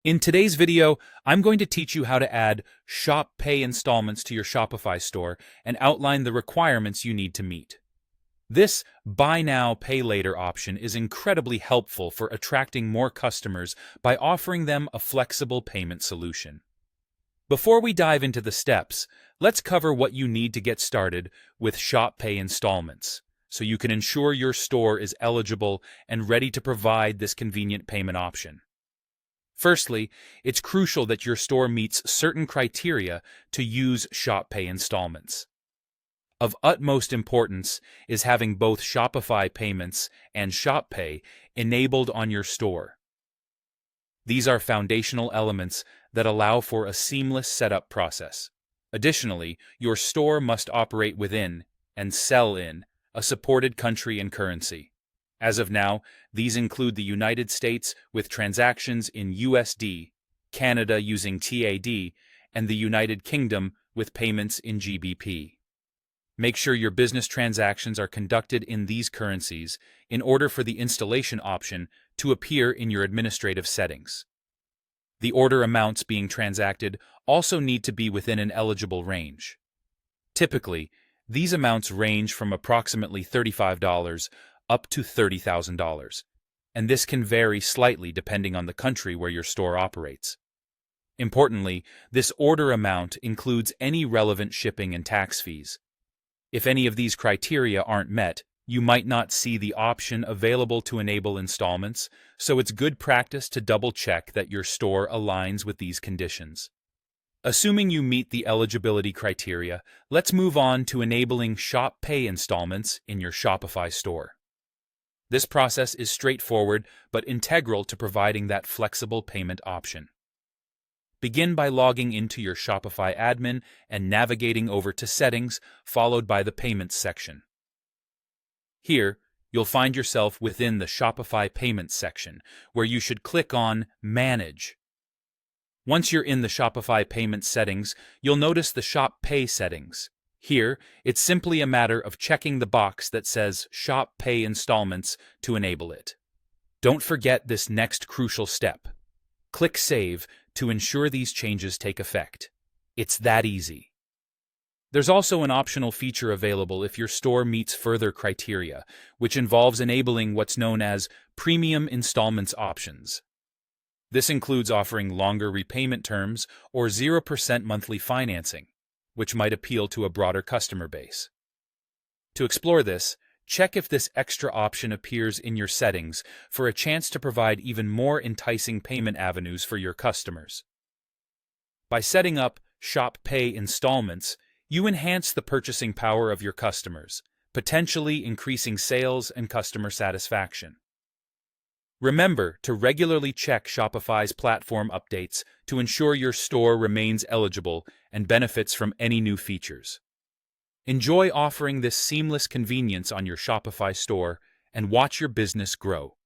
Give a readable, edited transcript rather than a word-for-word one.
In today's video, I'm going to teach you how to add Shop Pay Installments to your Shopify store and outline the requirements you need to meet. This Buy Now, Pay Later option is incredibly helpful for attracting more customers by offering them a flexible payment solution. Before we dive into the steps, let's cover what you need to get started with Shop Pay Installments, so you can ensure your store is eligible and ready to provide this convenient payment option. Firstly, it's crucial that your store meets certain criteria to use Shop Pay Installments. Of utmost importance is having both Shopify payments and Shop Pay enabled on your store. These are foundational elements that allow for a seamless setup process. Additionally, your store must operate within and sell in a supported country and currency. As of now, these include the United States with transactions in USD, Canada using TAD, and the United Kingdom with payments in GBP. Make sure your business transactions are conducted in these currencies in order for the installation option to appear in your administrative settings. The order amounts being transacted also need to be within an eligible range. Typically, these amounts range from approximately $35 up to $30,000, and this can vary slightly depending on the country where your store operates. Importantly, this order amount includes any relevant shipping and tax fees. If any of these criteria aren't met, you might not see the option available to enable installments, so it's good practice to double-check that your store aligns with these conditions. Assuming you meet the eligibility criteria, let's move on to enabling Shop Pay Installments in your Shopify store. This process is straightforward but integral to providing that flexible payment option. Begin by logging into your Shopify admin and navigating over to Settings, followed by the Payments section. Here, you'll find yourself within the Shopify Payments section, where you should click on Manage. Once you're in the Shopify Payments settings, you'll notice the Shop Pay settings. Here, it's simply a matter of checking the box that says Shop Pay Installments to enable it. Don't forget this next crucial step. Click Save to ensure these changes take effect. It's that easy. There's also an optional feature available if your store meets further criteria, which involves enabling what's known as Premium Installments options. This includes offering longer repayment terms or 0% monthly financing, which might appeal to a broader customer base. To explore this, check if this extra option appears in your settings for a chance to provide even more enticing payment avenues for your customers. By setting up Shop Pay Installments, you enhance the purchasing power of your customers, potentially increasing sales and customer satisfaction. Remember to regularly check Shopify's platform updates to ensure your store remains eligible and benefits from any new features. Enjoy offering this seamless convenience on your Shopify store and watch your business grow.